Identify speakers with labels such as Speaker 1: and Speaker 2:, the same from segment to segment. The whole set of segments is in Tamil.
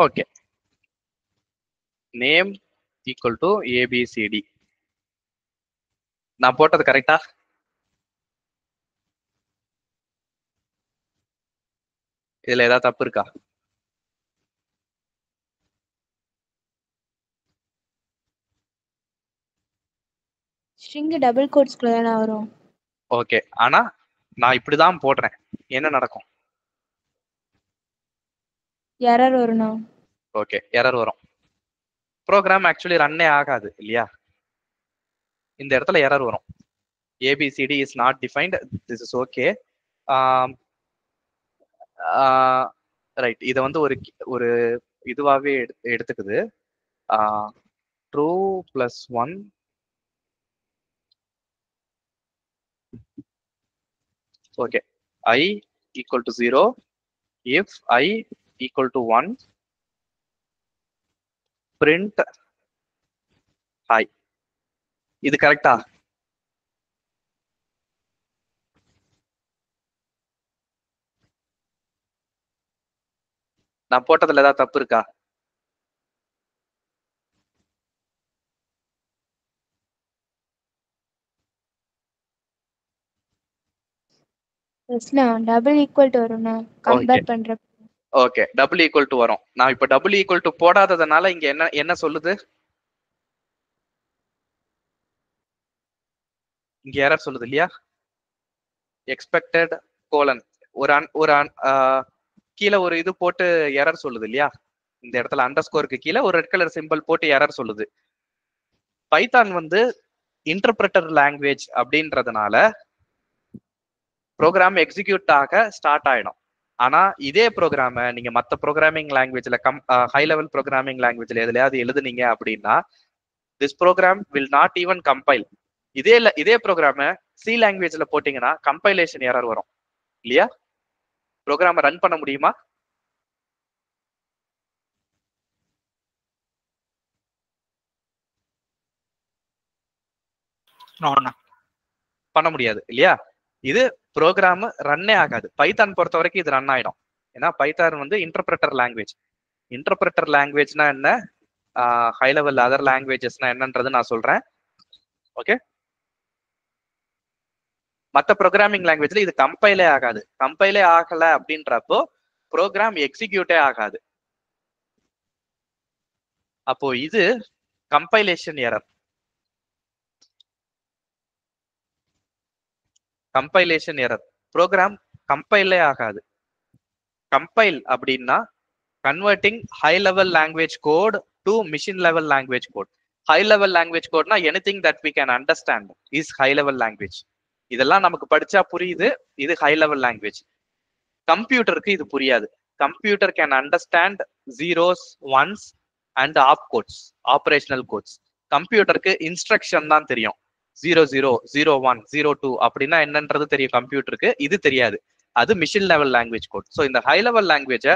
Speaker 1: Okay, name equal to A B C D. நான் போட்டது கரெக்டா? இதுல ஏதாவது தப்பு இருக்கா?
Speaker 2: ஸ்ட்ரிங் டபுள் கோட்ஸ்க்குள்ள தான வரும்.
Speaker 1: ஓகே, ஆனா நான் இப்படிதான் போடுறேன், என்ன நடக்கும்?
Speaker 2: எரர் வரணும்.
Speaker 1: ஓகே, எரர் வரும். ப்ரோக்ராம் ஆக்சுவலி ரன்னே ஆகாது இல்லையா? இந்த இடத்துல எரர் வரும். A B C D is not defined, this is okay. Right, இதை வந்து ஒரு ஒரு இதுவாகவே எடுத்துக்குது. True plus 1 okay, I equal to 0 if I equal to 1 print I. இது கரெக்டா? நான் போட்டதுல ஏதாவது தப்பு இருக்கா?
Speaker 2: டபுள் ஈக்குவல் டு வரும்ண்ணா கம்பேர் பண்ற.
Speaker 1: ஓகே, டபுள் ஈக்குவல் டு வரும். நான் இப்ப டபுள் ஈக்குவல் டு போடாததுனால இங்க என்ன என்ன சொல்லுது? இங்க எரர் சொல்லுது இல்லையா? எக்ஸ்பெக்டட் கோலன் ஒரு கீழே ஒரு இது போட்டு எரர் சொல்லுது இல்லையா? இந்த இடத்துல அண்டர்ஸ்கோருக்கு கீழே ஒரு ரெட் கலர் சிம்பிள் போட்டு எரர் சொல்லுது. பைத்தான் வந்து இன்டர்பிரட்டர் லாங்குவேஜ் அப்படின்றதுனால ப்ரோக்ராம் எக்ஸிக்யூட் ஆக ஸ்டார்ட் ஆயிடும். ஆனா இதே ப்ரோக்ராம நீங்க மற்ற ப்ரோக்ராமிங் லாங்குவேஜ்ல ஹை லெவல் ப்ரோக்ராமிங் லாங்குவேஜ்ல எதுலயாவது எழுதுனீங்க அப்படின்னா this program will not even compile. இதே ப்ரோக்ராம சி லாங்குவேஜ்ல போட்டீங்கன்னா கம்பைலேஷன் எரர் வரும் இல்லையா? ப்ரோக்ராம ரன் பண்ண முடியுமா? பண்ண முடியாது இல்லையா? இது ப்ரோக்ராம் ரன்னே ஆகாது. பைத்தான் பொறுத்த வரைக்கும் இது ரன் ஆயிடும். ஏன்னா பைத்தான் வந்து இன்டர்பிரட்டர் லாங்குவேஜ். இன்டர்பிரட்டர் லாங்குவேஜ்னா என்ன, ஹை லெவல் அதர் லாங்குவேஜஸ்னா என்னன்றது நான் சொல்றேன். ஓகே, மற்ற ப்ரோக்ராமிங் லாங்குவேஜ்ல இது கம்பைலே ஆகாது. கம்பைலே ஆகல அப்படின்றப்போ ப்ரோக்ராம் எக்ஸிக்யூட்டே ஆகாது. அப்போ இது compilation error. Compilation error, program கம்பைலே ஆகாது. கம்பைல் அப்படின்னா converting high level language code to machine level language code. High level language கோட்னா anything that we can understand is high level language. இதெல்லாம் நமக்கு படிச்சா புரியுது, இது ஹை லெவல் லாங்குவேஜ். கம்ப்யூட்டருக்கு இது புரியாது. Computer can understand zeros ones and op codes, operational codes. கம்ப்யூட்டருக்கு இன்ஸ்ட்ரக்ஷன் தான் தெரியும். 00, 01, 02 அப்படின்னா என்னன்றது தெரியும் கம்ப்யூட்டருக்கு, இது தெரியாது. அது machine level language code. So இந்த ஹை லெவல் லாங்குவேஜை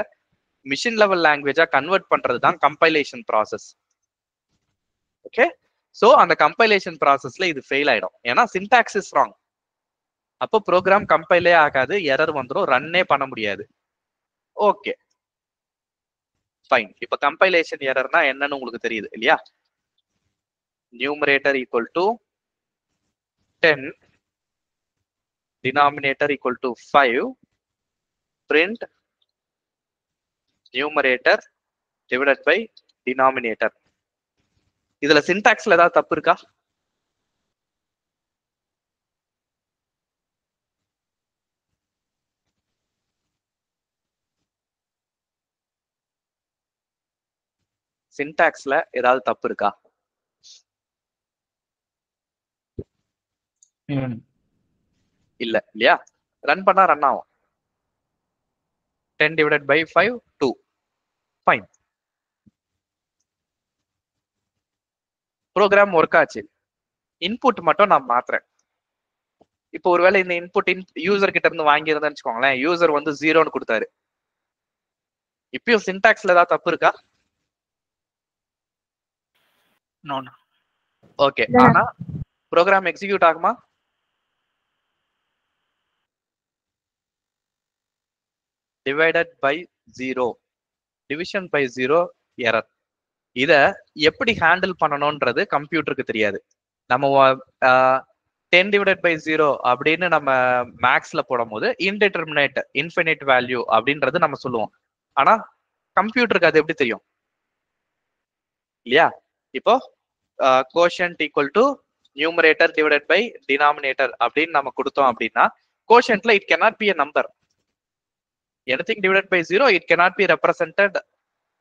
Speaker 1: மிஷின் லெவல் லாங்குவேஜா கன்வெர்ட் பண்றது தான் கம்பைலேஷன் ப்ராசஸ். ஓகே, ஸோ அந்த கம்பைலேஷன் ப்ராசஸ்ல இது ஃபெயில் ஆயிடும். ஏன்னா சின்டாக்ஸ் இஸ் ராங். அப்போ ப்ரோக்ராம் கம்பைலே ஆகாது, எரர் வந்துடும், ரன்னே பண்ண முடியாது. Okay fine. இப்ப கம்பைலேஷன் எரர்னா என்னன்னு உங்களுக்கு தெரியுது இல்லையா? Numerator equal to 10, denominator equal to 5, print numerator divided by denominator. இதுல சின்டாக்ஸ்ல ஏதாவது தப்பு இருக்கா? சின்டாக்ஸ்ல ஏதாவது தப்பு இருக்கா? இல்ல இல்லையா? ரன் பண்ணா ரன் ஆகும். 10 divided by 5, 2. Fine, program work ஆச்சு. இன்புட் மட்டும் நான் மாத்துறேன். இப்போ ஒருவேளை இந்த இன்புட் யூசர் கிட்ட இருந்து வாங்கியிருந்தேன்னு வச்சுக்கோங்களேன், யூசர் வந்து 0ன்னு கொடுத்தாரு. இப்பயும் சின்டாக்ஸ்ல ஏதாவது தப்பு இருக்கா? ஓகே, ஆனா ப்ரோக்ராம் எக்ஸிக்யூட் ஆகுமா? Divided by 0. Division by 0 error. இத எப்படி ஹேண்டில் பண்ணணும்ன்றது கம்ப்யூட்டருக்கு தெரியாது. நம்ம 10 டிவைடட் பை 0 அப்படின்னு நம்ம மேக்ஸ்ல போடும் போது இன்டிடெர்மினேட் இன்ஃபினிட் வேல்யூ அப்படின்றது நம்ம சொல்லுவோம். ஆனா கம்ப்யூட்டருக்கு அது எப்படி தெரியும் இல்லையா? இப்போ quotient equal to numerator divided by denominator அப்படின்னு நம்ம கொடுத்தோம் அப்படின்னா கோஷன்ட்ல இட் கேனாட் பி a நம்பர். anything divided by 0 it cannot be represented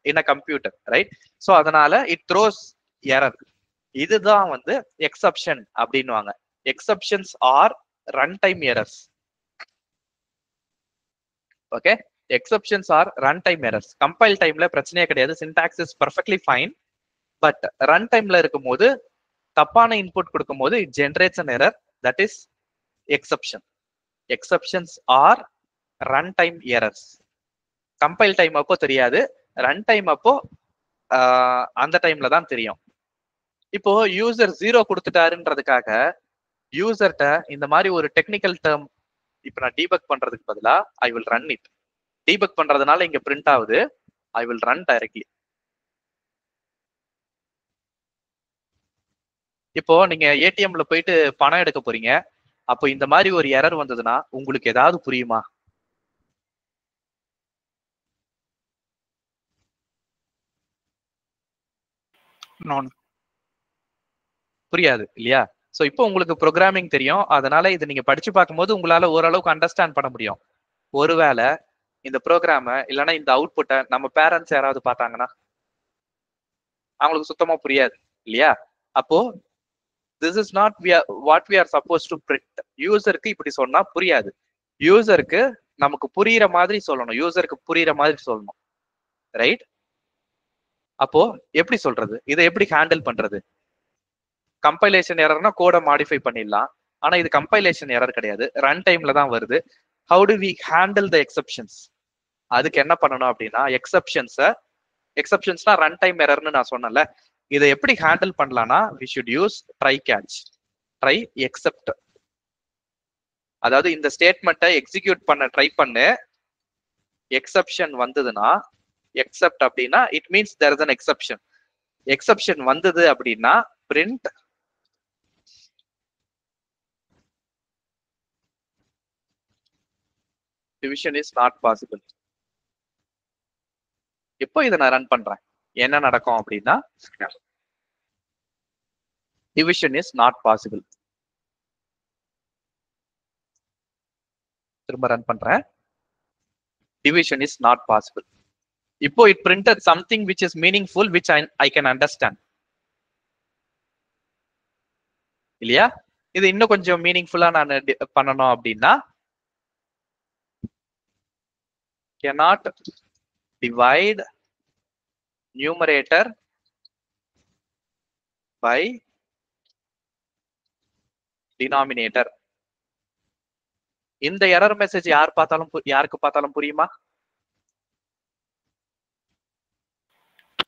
Speaker 1: in a computer, right? So அதனால it throws error. இதுதான் வந்து எக்ஸப்ஷன் அப்படின்னுவாங்க. Exceptions R run time errors. Okay, exceptions R run time errors. Compile டைம்ல பிரச்சனையே கிடையாது, syntax is perfectly fine. But run டைம்ல இருக்கும்போது தப்பான இன்புட் கொடுக்கும் போது it generates an error, that is exception. Exceptions R run time errors. Compile time அப்போ தெரியாது, ரன் டைம் அப்போ அந்த டைம்ல தான் தெரியும். இப்போ யூசர் 0 கொடுத்துட்டாருன்றதுக்காக யூசர்ட்ட இந்த மாதிரி ஒரு டெக்னிக்கல் டேர்ம் இப்போ நான் டீபக் பண்றதுக்கு பதிலா ஐ வில் ரன் இட். டீபக் பண்றதுனால இங்க பிரிண்ட் ஆகுது, ஐ வில் ரன் டைரக்ட்லி. இப்போ நீங்க ஏடிஎம்ல போயிட்டு பணம் எடுக்க போறீங்க, அப்போ இந்த மாதிரி ஒரு எரர் வந்ததுன்னா உங்களுக்கு ஏதாவது புரியுமா? புரியாது இல்லையா? சோ இப்போ உங்களுக்கு ப்ரோக்ராமிங் தெரியும், அதனால இது நீங்க படிச்சு பார்க்கும்போது உங்களால ஓரளவுக்கு அண்டர்ஸ்டாண்ட் பண்ண முடியும். ஒருவேளை இந்த ப்ரோக்ராம இல்லைன்னா இந்த அவுட்புட்டை நம்ம பேரண்ட்ஸ் யாராவது பார்த்தாங்கன்னா அவங்களுக்கு சுத்தமா புரியாது இல்லையா? அப்போ this is not what we are suppose to print. யூசருக்கு இப்படி சொன்னா புரியாது. யூசருக்கு நமக்கு புரியுற மாதிரி சொல்லணும், யூசருக்கு புரியுற மாதிரி சொல்லணும், ரைட்? அப்போ எப்படி சொல்றது, இதை எப்படி ஹேண்டில் பண்றது? கம்பைலேஷன் எரர்னா கோடை மாடிஃபை பண்ணிடலாம், ஆனா இது கம்பைலேஷன் எரர் கிடையாது, ரன் டைம்ல தான் வருது. How do we handle the exceptions? அதுக்கு என்ன பண்ணணும் அப்படின்னா எக்ஸப்ஷன்ஸ்னா ரன் டைம் எரர்னு நான் சொன்னேன்ல, இதை எப்படி ஹேண்டில் பண்ணலாம்னா we should use try catch, try except. அதாவது இந்த ஸ்டேட்மெண்ட்டை எக்ஸிக்யூட் பண்ண ட்ரை பண்ணு, எக்ஸப்ஷன் வந்ததுன்னா எக்ஸப்ட் அப்படின்னா it means there is an exception. Exception வந்தது அப்படின்னா print division is not possible. இப்போ இதை நான் ரன் பண்றேன், என்ன நடக்கும் அப்படின்னா டிவிஷன் இஸ் நாட் பாசிபிள். திரும்ப ரன் பண்றேன், டிவிஷன் இஸ் நாட் பாசிபிள். இப்போ it printed something which is meaningful which I can understand இல்லையா? இது இன்னும் கொஞ்சம் மீனிங்ஃபுல்லா நான் பண்ணணும் அப்படின்னா cannot divide numerator by denominator. இந்த எரர் மெசேஜ் யாருக்கு பார்த்தாலும் புரியுமா?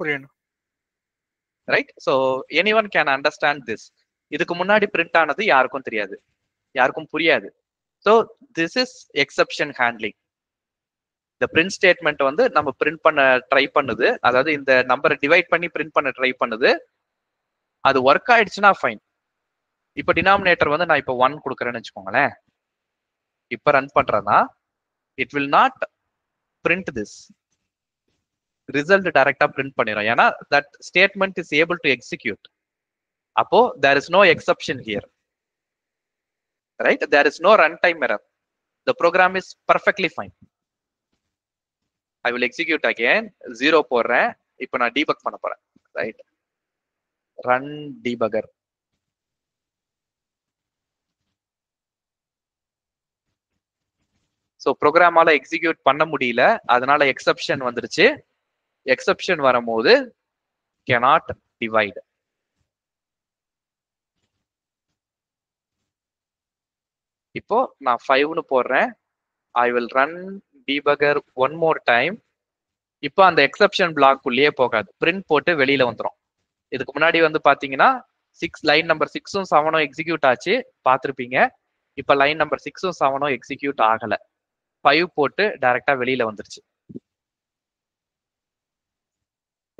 Speaker 3: புரியணும்,
Speaker 1: right? So anyone can understand this. இதுக்கு முன்னாடி பிரிண்ட் ஆனது யாருக்கும் தெரியாது, யாருக்கும் புரியாது. So this is exception handling. இந்த பிரிண்ட் ஸ்டேட்மெண்ட் வந்து நம்ம பிரிண்ட் பண்ண ட்ரை பண்ணுது, அதாவது இந்த நம்பரை டிவைட் பண்ணி பிரிண்ட் பண்ண ட்ரை பண்ணுது. அது ஒர்க் ஆயிடுச்சுன்னா ஃபைன். இப்போ டினாமினேட்டர் வந்து நான் இப்போ 1 கொடுக்குறேன்னு வச்சுக்கோங்களேன், இப்போ ரன் பண்றேன்னா it will not print this result டைரக்டா பிரிண்ட் பண்ணிடும், ஏன்னா that statement is able to execute. அப்போ there is no exception here, right? There is no run time error, the program is perfectly fine. I will execute again, 0 போடுறேன், இப்போ நான் டீபக் பண்ண போறேன், ரைட்? Run debugger. ஸோ ப்ரோக்ராமால எக்ஸிக்யூட் பண்ண முடியல, அதனால எக்ஸப்ஷன் வந்துருச்சு. எக்ஸப்ஷன் வரும்போது cannot divide. இப்போ நான் 5னு போடுறேன், I will run debugger one more time. இப்போ அந்த எக்ஸப்ஷன் பிளாக் உள்ளே போகாது, பிரிண்ட் போட்டு வெளியில வந்துடும். இதுக்கு முன்னாடி வந்து பாத்தீங்கன்னா லைன் நம்பர் 6ம் 7ம் எக்ஸிக்யூட் ஆச்சு பார்த்துருப்பீங்க. இப்போ லைன் நம்பர் 6ம் 7ம் எக்ஸிக்யூட் ஆகல, 5 போட்டு டைரக்டா வெளியில வந்துருச்சு.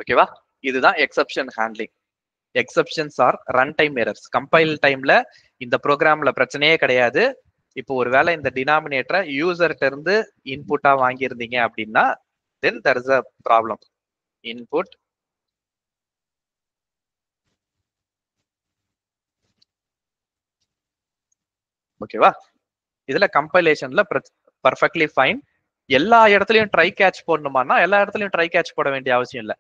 Speaker 1: ஓகேவா? இதுதான் exception handling. Exceptions R run time errors. Compile டைம்ல இந்த ப்ரோக்ராம்ல பிரச்சனையே கிடையாது. இப்போ ஒருவேளை இந்த டினாமினேட்டரை யூசர்கிட்ட இருந்து இன்புட்டா வாங்கியிருந்தீங்க அப்படின்னா தென் there is a problem. Input ஓகேவா? இதுல கம்பைலேஷன்ல பர்ஃபெக்ட்லி ஃபைன். எல்லா இடத்துலயும் ட்ரை கேட்ச் போடணுமானா எல்லா இடத்துலயும் ட்ரை கேட்ச் போட வேண்டிய அவசியம் இல்லை.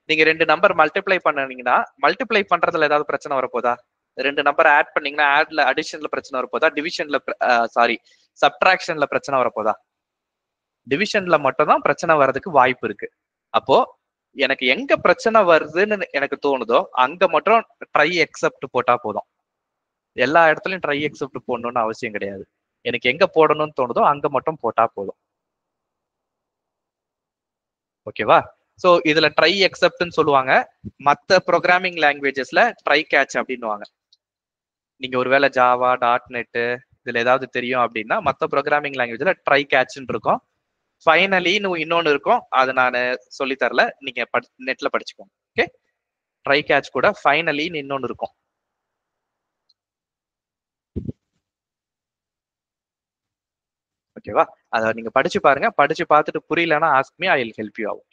Speaker 1: நீங்க 2 நம்பர் மல்டிப்ளை பண்ணீங்கன்னா மல்டிப்ளை பண்றதுல ஏதாவது பிரச்சனை வரப்போதா? 2 நம்பர் ஆட் பண்ணீங்கன்னா ஆட்ல அடிஷன்ல பிரச்சனை வரப்போதா? டிவிஷன்ல சாரி சப்ட்ராக்ஷன்ல பிரச்சனை வரப்போதா? டிவிஷன்ல மட்டும் தான் பிரச்சனை வர்றதுக்கு வாய்ப்பு இருக்கு. அப்போ எனக்கு எங்க பிரச்சனை வருதுன்னு எனக்கு தோணுதோ அங்க மட்டும் ட்ரை எக்ஸப்ட் போட்டா போதும். எல்லா இடத்துலயும் ட்ரை எக்ஸப்ட் போடணும்னு அவசியம் கிடையாது. எனக்கு எங்க போடணும்னு தோணுதோ அங்க மட்டும் போட்டா போதும். ஓகேவா? சோ இதுல ட்ரை எக்ஸப்ட்னு சொல்லுவாங்க. மத்த ப்ரோக்ராமிங் லாங்குவேஜஸ்ல ட்ரை கேட்ச் அப்படின்னுவாங்க. நீங்க ஒருவேளை ஜாவா .NET இதுல ஏதாவது தெரியும் அப்படின்னா மத்த ப்ரோக்ராமிங் லாங்குவேஜ்ல ட்ரை கேட்ச்னு இருக்கும். ஃபைனலின்னு இன்னொன்னு இருக்கும். அதை நான் சொல்லி தரல, நீங்க நெட்ல படிச்சுக்கோங்க. ஓகே, ட்ரை கேட்ச் கூட ஃபைனலின்னு இன்னொன்னு இருக்கும். ஓகேவா? அதை நீங்க படிச்சு பாருங்க. படிச்சு பார்த்துட்டு புரியலன்னா ask me, I will help you out.